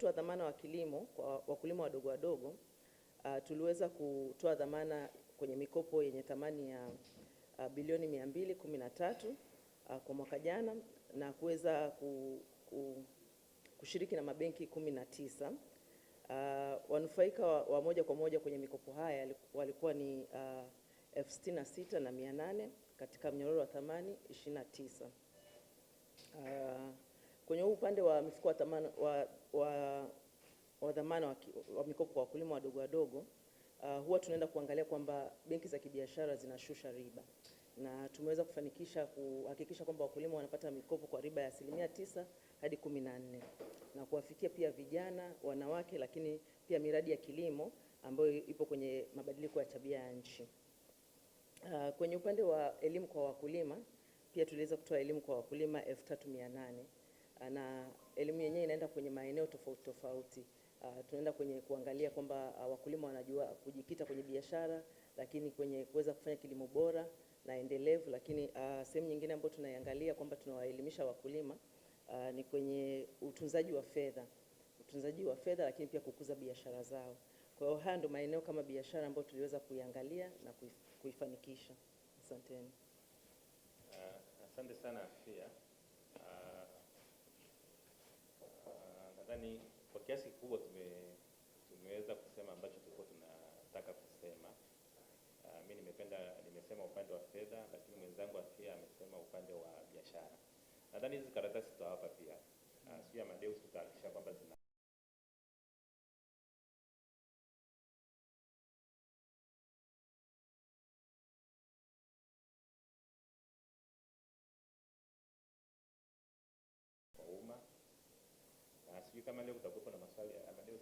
wetu wa dhamana wa kilimo kwa wakulima wadogo wadogo, tuliweza kutoa dhamana kwenye mikopo yenye thamani ya bilioni 213 kwa mwaka jana na kuweza kushiriki na mabenki 19. Wanufaika wa moja kwa moja kwenye mikopo haya walikuwa ni 66,800 katika mnyororo wa thamani 29. Kwenye upande wa mifuko wa dhamana wa mikopo kwa wakulima wadogo wadogo, huwa tunaenda kuangalia kwamba benki za kibiashara zinashusha riba, na tumeweza kuhakikisha kwamba wakulima wanapata mikopo kwa riba ya 9% hadi 14, na kuwafikia pia vijana, wanawake, lakini pia miradi ya kilimo ambayo ipo kwenye mabadiliko ya tabia ya nchi. Kwenye upande wa elimu kwa wakulima pia tuliweza kutoa elimu kwa wakulima 3,800, na elimu yenyewe inaenda kwenye maeneo tofauti tofauti. Tunaenda kwenye kuangalia kwamba wakulima wanajua kujikita kwenye biashara, lakini kwenye kuweza kufanya kilimo bora na endelevu. Lakini sehemu nyingine ambayo tunaiangalia kwamba tunawaelimisha wakulima ni kwenye utunzaji wa fedha, lakini pia kukuza biashara zao. Kwa hiyo haya ndio maeneo kama biashara ambayo tuliweza kuiangalia na kuifanikisha. Asanteni. Asante sana Afia. Nadhani kwa kiasi kikubwa tumeweza kusema ambacho tulikuwa tunataka kusema. Mimi nimesema upande wa fedha, lakini mwenzangu Afia amesema upande wa biashara. Nadhani hizi karatasi tutawapa pia. Sio Amadeus, tutahakikisha kwamba zina kwa umma. Sijui kama leo kutakuwa na maswali ya Amadeus.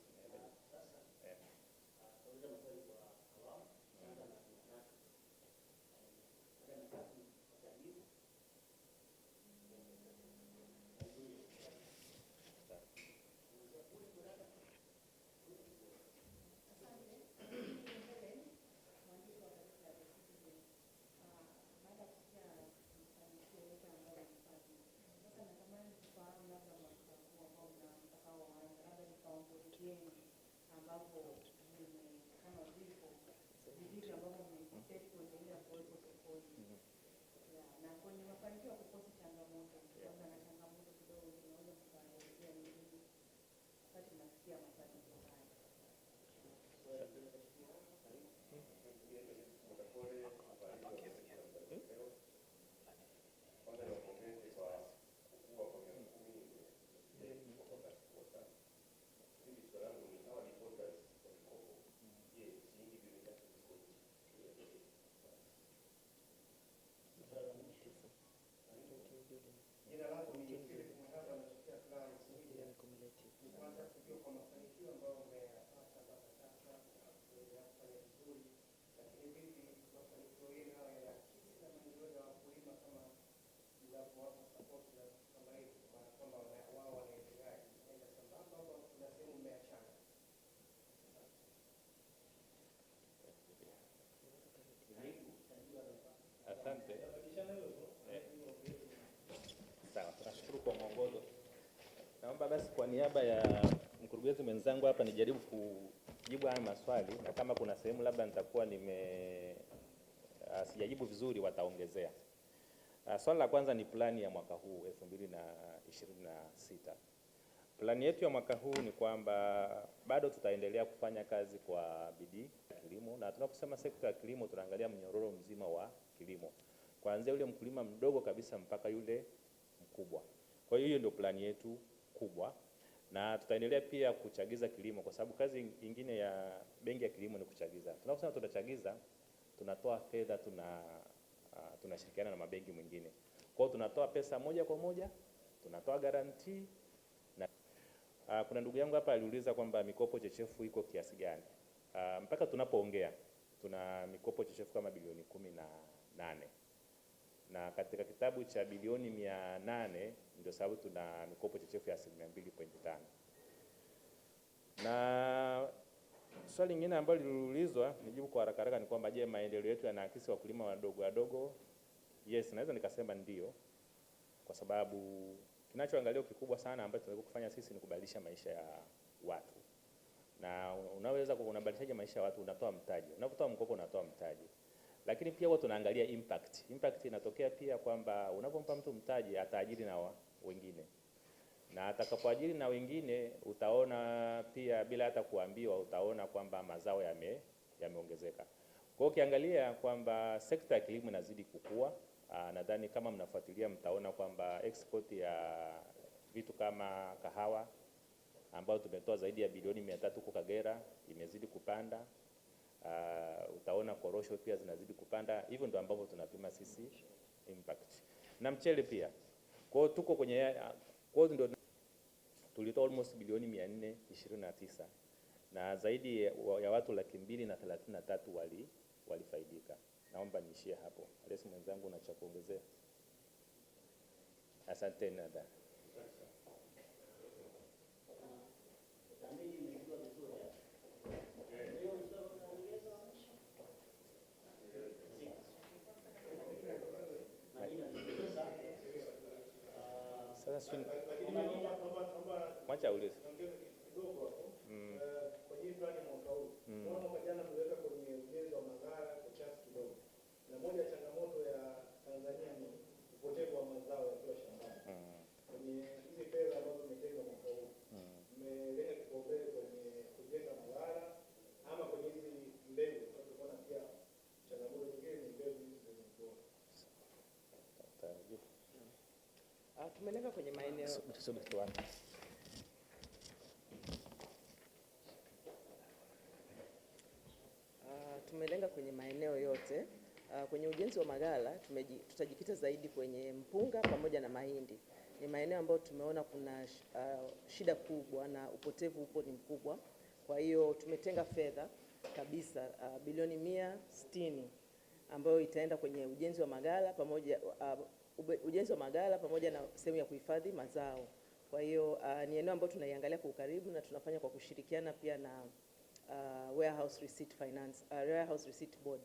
Sawa, tunashukuru kwa mwongozo. Naomba basi kwa niaba ya mkurugenzi mwenzangu hapa nijaribu kujibu haya maswali, na kama kuna sehemu labda nitakuwa sijajibu vizuri wataongezea. Swali la kwanza ni plani ya mwaka huu 2026. Plani yetu ya mwaka huu ni kwamba bado tutaendelea kufanya kazi kwa bidii kilimo, na tunaposema sekta ya kilimo tunaangalia mnyororo mzima wa kilimo, kuanzia yule mkulima mdogo kabisa mpaka yule mkubwa. Kwa hiyo ndio plani yetu kubwa, na tutaendelea pia kuchagiza kilimo, kwa sababu kazi nyingine ya benki ya kilimo ni kuchagiza. Tunaposema tunachagiza, tunatoa fedha, tunashirikiana na mabenki mwingine. Kwa hiyo tunatoa pesa moja kwa moja, tunatoa guarantee. Na kuna ndugu yangu hapa aliuliza kwamba mikopo chechefu iko kiasi gani. Mpaka tunapoongea tuna mikopo chechefu kama bilioni 18, na katika kitabu cha bilioni 800 ndio sababu tuna mikopo chechefu ya 2.5. Na swali lingine ambalo liliulizwa, nijibu kwa haraka haraka, ni kwamba je, maendeleo yetu yanaakisi wakulima wadogo wadogo? Yes, naweza nikasema ndio, kwa sababu kinachoangalia kikubwa sana ambacho tunataka kufanya sisi ni kubadilisha maisha watu, na unaweza unabadilishaje maisha ya watu? Unatoa mtaji. Unapotoa mkopo unatoa mtaji, lakini pia huwa tunaangalia impact. Impact inatokea pia kwamba unapompa mtu mtaji ataajiri na wengine, na atakapoajiri na wengine utaona pia bila hata kuambiwa, utaona kwamba mazao yameongezeka. Kwa hiyo ukiangalia kwamba sekta ya kilimo inazidi kukua, nadhani kama mnafuatilia mtaona kwamba export ya vitu kama kahawa ambayo tumetoa zaidi ya bilioni 300 huko Kagera imezidi kupanda. Utaona korosho pia zinazidi kupanda. Hivyo ndio ambavyo tunapima sisi impact. Na mchele pia. Kwa hiyo tuko kwenye, kwa hiyo ndio tulitoa almost bilioni 429 na zaidi ya watu 233,000 walifaidika. Naomba niishie hapo. Alesi mwenzangu, una cha kuongezea? Asante nada. Sasa mwacha ulize. Kwa hii plani mwaka huu, mwaka jana mliweka kwenye ujenzi wa maghala kwa kiasi kidogo. Na moja ya changamoto ya Tanzania ni upotevu wa mazao yakiwa shambani. Kwenye hizi fedha ambazo zimetengwa mwaka huu, mmelenga kipaumbele kwenye kujenga maghala ama kwenye hizi mbegu? Kwa sababu tunaona pia changamoto nyingine ni mbegu hizi zenye ubora. Tumelenga kwenye maeneo tumelenga kwenye maeneo yote. Kwenye ujenzi wa maghala tutajikita zaidi kwenye mpunga pamoja na mahindi. Ni maeneo ambayo tumeona kuna shida kubwa na upotevu upo ni mkubwa. Kwa hiyo tumetenga fedha kabisa bilioni 160 ambayo itaenda kwenye ujenzi wa maghala pamoja na sehemu ya kuhifadhi mazao. Kwa hiyo ni eneo ambalo tunaiangalia kwa ukaribu na tunafanya kwa kushirikiana pia na Warehouse Receipt Board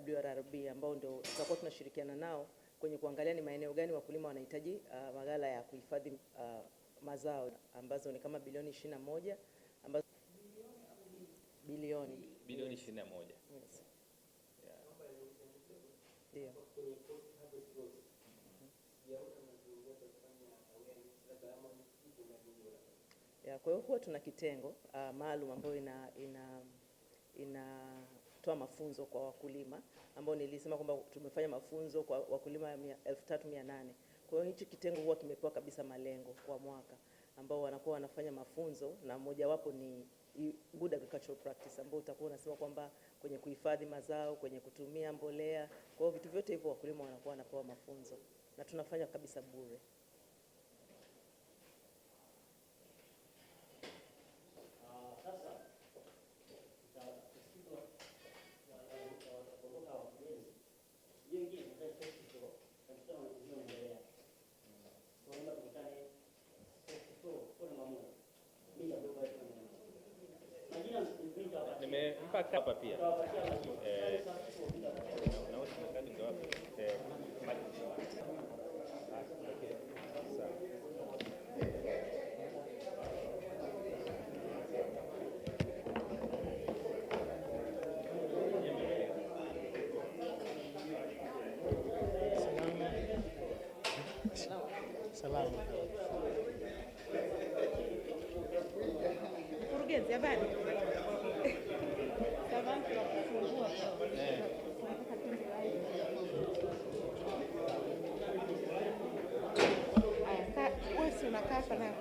WRRB, ambao ndio tutakuwa tunashirikiana nao kwenye kuangalia ni maeneo gani wakulima wanahitaji maghala ya kuhifadhi mazao, ambazo ni kama bilioni 21 ambazo bilioni 21. Yes. Ndio. Kwa hiyo huwa tuna kitengo maalum ambayo inatoa mafunzo kwa wakulima, ambao nilisema kwamba tumefanya mafunzo kwa wakulima 3,800. Kwa hiyo hichi kitengo huwa kimepewa kabisa malengo kwa mwaka ambao wanakuwa wanafanya mafunzo, na mojawapo ni good agricultural practice ambao utakuwa unasema kwamba kwenye kuhifadhi mazao, kwenye kutumia mbolea. Kwa hiyo vitu vyote hivyo wakulima wanakuwa wanapewa mafunzo na tunafanya kabisa bure. Nimempa hapa pia. Salama. Mkurugenzi, habari? Wewe si unakaa hapa nayo.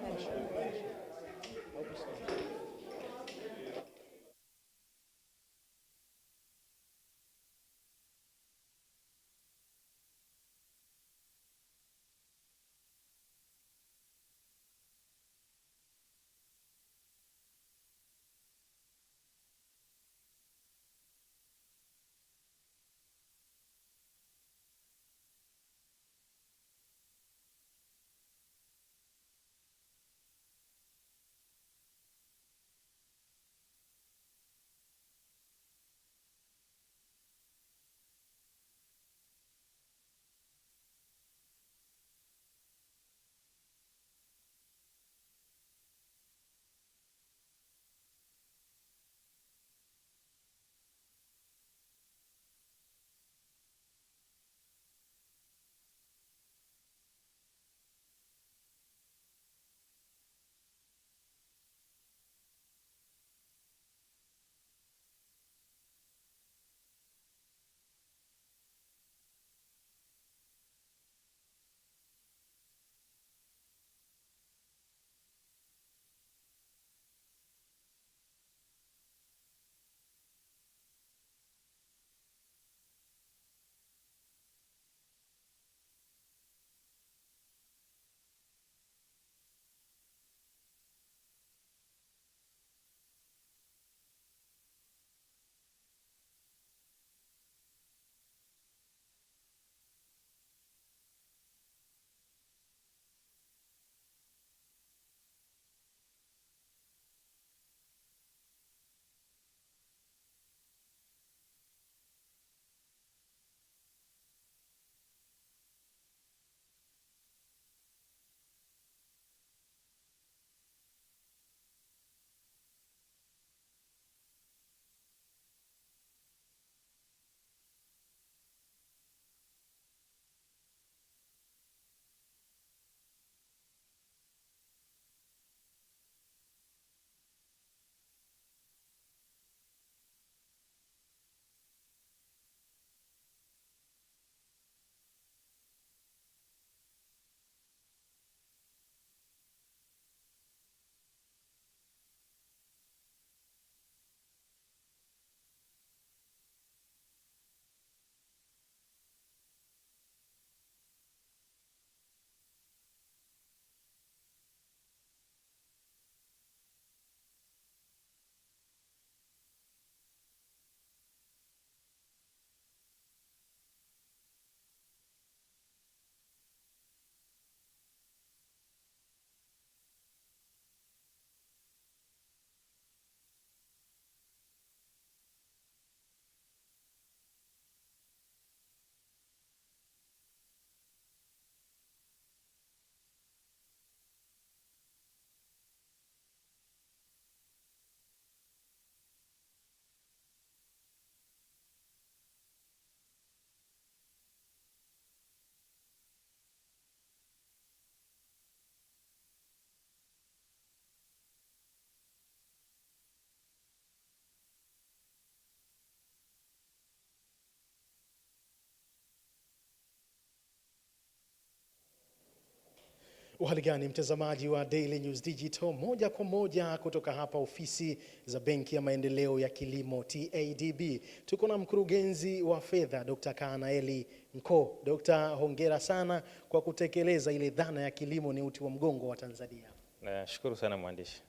Uhali gani mtazamaji wa Daily News Digital, moja kwa moja kutoka hapa ofisi za Benki ya Maendeleo ya Kilimo TADB. Tuko na mkurugenzi wa fedha Dr. Kanaeli Nko. Dr. hongera sana kwa kutekeleza ile dhana ya kilimo ni uti wa mgongo wa Tanzania. Nashukuru sana mwandishi.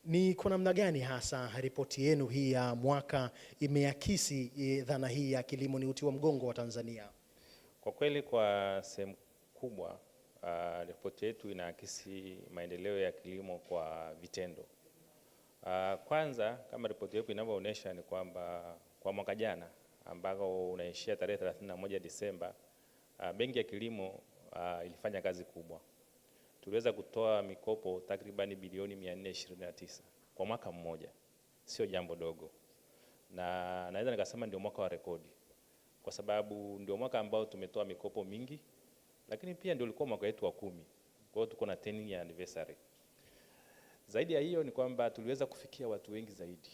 Ni kwa namna gani hasa ripoti yenu hii ya mwaka imeakisi dhana hii ya kilimo ni uti wa mgongo wa Tanzania? Kwa kweli kwa sehemu kubwa ripoti yetu inaakisi maendeleo ya kilimo kwa vitendo. Kwanza kama ripoti yetu inavyoonyesha ni kwamba kwa mwaka jana ambao unaishia tarehe 31 Disemba, Benki ya Kilimo ilifanya kazi kubwa. Tuliweza kutoa mikopo takribani bilioni 429 kwa mwaka mmoja. Sio jambo dogo. Na naweza nikasema ndio mwaka wa rekodi. Kwa sababu ndio mwaka ambao tumetoa mikopo mingi, lakini pia ndio ulikuwa mwaka wetu wa 10. Kwa hiyo tuko na 10 year anniversary. Zaidi ya hiyo ni kwamba tuliweza kufikia watu wengi zaidi.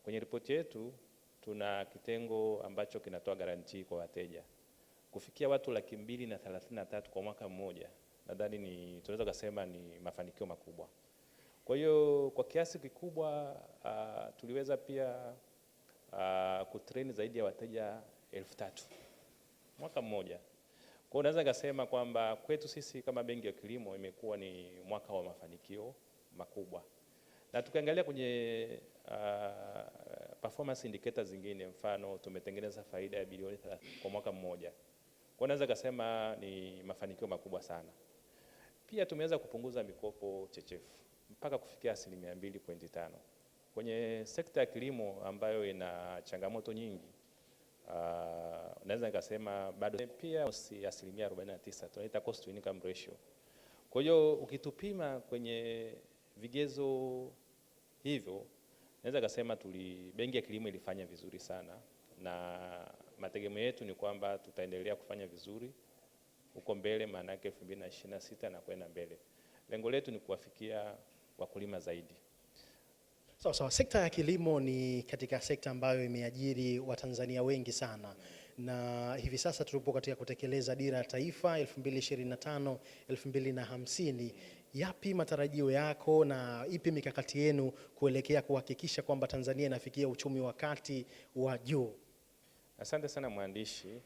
Kwenye ripoti yetu tuna kitengo ambacho kinatoa garantii kwa wateja. Kufikia watu 233,000 kwa mwaka mmoja, nadhani tunaweza kusema ni mafanikio makubwa. Kwa hiyo kwa kiasi kikubwa tuliweza pia kutrain zaidi ya wateja 3,000 mwaka mmoja. Kwa hiyo naweza kusema kwamba kwetu sisi kama Benki ya Kilimo imekuwa ni mwaka wa mafanikio makubwa. Na tukiangalia kwenye performance indicators zingine, mfano tumetengeneza faida ya bilioni 30 kwa mwaka mmoja. Kwa naweza kusema ni mafanikio makubwa sana. Pia tumeweza kupunguza mikopo chechefu mpaka kufikia 2.5%. Kwenye sekta ya kilimo ambayo ina changamoto nyingi, naweza nikasema bado pia 49%, tunaita cost to income ratio. Kwa hiyo ukitupima kwenye vigezo hivyo, naweza kusema Benki ya Kilimo ilifanya vizuri sana, na mategemeo yetu ni kwamba tutaendelea kufanya vizuri huko mbele, maana yake 2026 na kwenda mbele. Lengo letu ni kuwafikia wakulima zaidi. Sawa, sekta ya kilimo ni katika sekta ambayo imeajiri Watanzania wengi sana, na hivi sasa tulipo katika kutekeleza dira ya taifa 2025-2050. Yapi matarajio yako na ipi mikakati yenu kuelekea kuhakikisha kwamba Tanzania inafikia uchumi wa kati wa juu? Asante sana mwandishi.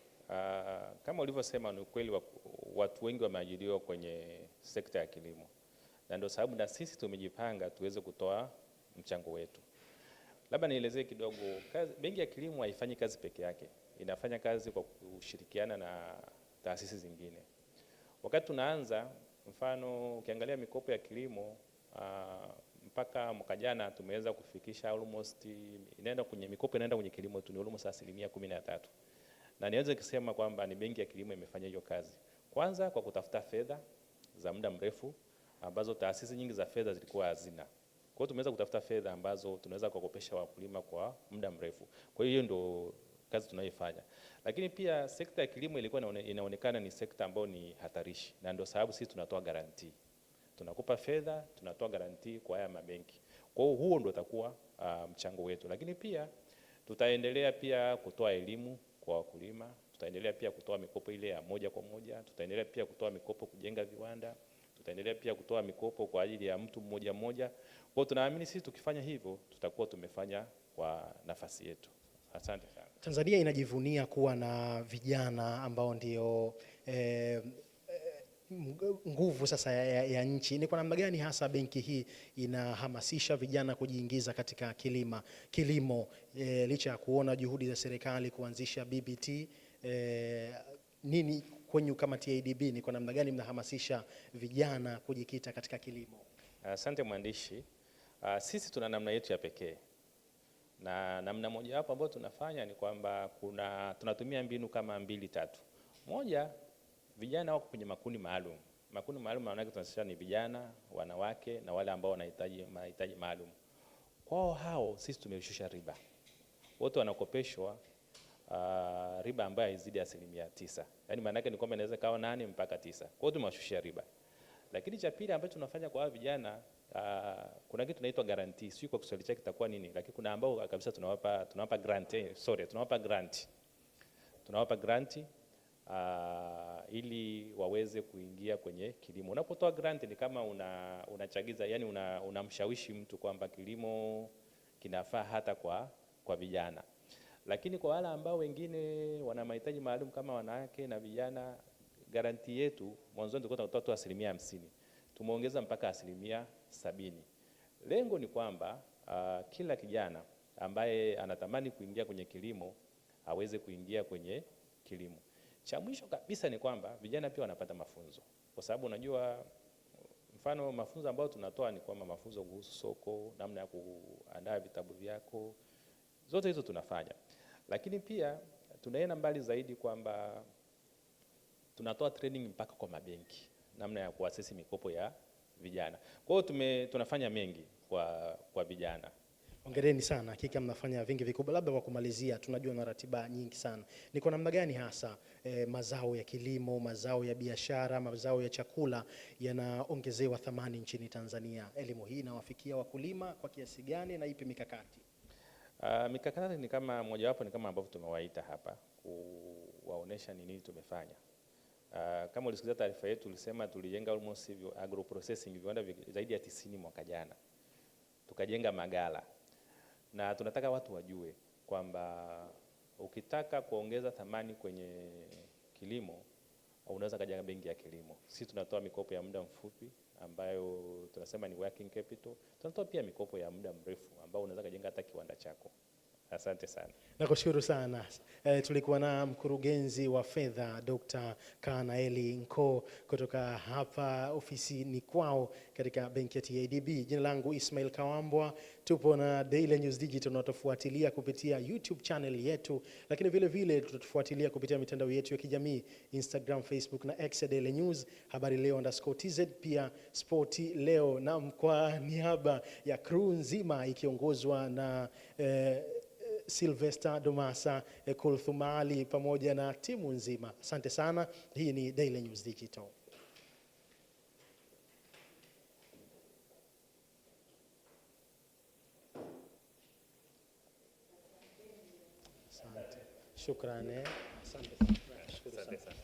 Kama ulivyosema, ni ukweli watu wengi wameajiriwa kwenye sekta ya kilimo, na ndio sababu na sisi tumejipanga tuweze kutoa mchango wetu. Labda nielezee kidogo, Benki ya Kilimo haifanyi kazi peke yake, inafanya kazi kwa kushirikiana na taasisi zingine. Wakati tunaanza, mfano ukiangalia mikopo ya kilimo mpaka mwaka jana tumeweza kufikisha almost mikopo inaenda kwenye kilimo tu ni almost 13%. Na niweze kusema kwamba ni Benki ya Kilimo imefanya hiyo kazi. Kwanza kwa kutafuta fedha za muda mrefu ambazo taasisi nyingi za fedha zilikuwa hazina. Kwa hiyo tumeweza kutafuta fedha ambazo tunaweza kukopesha wakulima kwa muda mrefu. Kwa hiyo ndio kazi tunayoifanya. Lakini pia sekta ya kilimo ilikuwa inaonekana ni sekta ambayo ni hatarishi, na ndio sababu sisi tunatoa garantii. Tunakupa fedha, tunatoa garantii kwa haya mabenki. Kwa hiyo huo ndio utakuwa mchango wetu. Lakini pia tutaendelea pia kutoa elimu kwa wakulima, tutaendelea pia kutoa mikopo ile ya moja kwa moja, tutaendelea pia kutoa mikopo kujenga viwanda, tutaendelea pia kutoa mikopo kwa ajili ya mtu mmoja mmoja. Kwa hiyo tunaamini sisi tukifanya hivyo tutakuwa tumefanya kwa nafasi yetu. Asante sana. Tanzania inajivunia kuwa na vijana ambao ndio nguvu sasa ya nchi. Ni kwa namna gani hasa benki hii inahamasisha vijana kujiingiza katika kilimo licha ya kuona juhudi za serikali kuanzisha BBT? Nini kwenyu kama TADB, ni kwa namna gani mnahamasisha vijana kujikita katika kilimo? Asante mwandishi. Sisi tuna namna yetu ya pekee, na namna moja hapo ambayo tunafanya ni kwamba tunatumia mbinu kama 2-3. Moja, vijana wako kwenye makundi maalum. Makundi maalum maana yake tunasema ni vijana, wanawake na wale ambao wanahitaji mahitaji maalum. Kwao hao sisi tumeshusha riba. Wote wanakopeshwa riba ambayo haizidi 9%. Yaani maana yake ni kwamba inaweza kawa 8 mpaka 9. Kwa hiyo tumewashushia riba. Lakini cha pili ambacho tunafanya kwa vijana, kuna kitu tunaitwa guarantee. Sio kwa Kiswahili chake kitakuwa nini, lakini kuna ambao kabisa tunawapa grant. Tunawapa grant. ili waweze kuingia kwenye kilimo. Unapotoa grant ni kama unachagiza, yani unamshawishi mtu kwamba kilimo kinafaa hata kwa vijana. Lakini kwa wale ambao wengine wana mahitaji maalum kama wanawake na vijana, garanti yetu mwanzoni tulikuwa tunatoa tu 50%. Tumeongeza mpaka 70%. Lengo ni kwamba kila kijana ambaye anatamani kuingia kwenye kilimo aweze kuingia kwenye kilimo. Cha mwisho kabisa ni kwamba vijana pia wanapata mafunzo, kwa sababu unajua, mfano mafunzo ambayo tunatoa ni kwamba mafunzo kuhusu soko, namna ya kuandaa vitabu vyako, zote hizo tunafanya. Lakini pia tunaenda mbali zaidi kwamba tunatoa training mpaka kwa mabenki, namna ya kuasesi mikopo ya vijana. Kwa hiyo tunafanya mengi kwa vijana. Hongereni sana, hakika mnafanya vingi vikubwa. Labda kwa kumalizia, tunajua na ratiba nyingi sana, ni kwa namna gani hasa mazao ya kilimo, mazao ya biashara, mazao ya chakula yanaongezewa thamani nchini Tanzania? Elimu hii inawafikia wakulima kwa kiasi gani na ipi mikakati? Mikakati ni kama mojawapo, ni kama ambavyo tumewaita hapa kuwaonesha ni nini tumefanya. Kama ulisikiza taarifa yetu, tulisema tulijenga almost agro processing viwanda zaidi ya 90 mwaka jana. Tukajenga magala, na tunataka watu wajue kwamba ukitaka kuongeza thamani kwenye kilimo unaweza kajenga benki ya kilimo. Sisi tunatoa mikopo ya muda mfupi ambayo tunasema ni working capital. Tunatoa pia mikopo ya muda mrefu ambao unaweza kajenga hata kiwanda chako. Asante sana. Nakushukuru sana. Tulikuwa na mkurugenzi wa fedha Dr. Kanaeli Nko kutoka hapa ofisini kwao katika benki ya TADB. Jina langu Ismail Kawambwa. Tupo na Daily News Digital, na tufuatilia kupitia YouTube channel yetu, lakini vile vile tutatufuatilia kupitia mitandao yetu ya kijamii Instagram, Facebook na X ya Daily News, Habari Leo _TZ, pia Sporti Leo. Na kwa niaba ya crew nzima ikiongozwa na Sylvester Domasa, Kulthumali pamoja na timu nzima, asante sana. Hii ni Daily News Digital. Asante. Shukrani. Asante sana.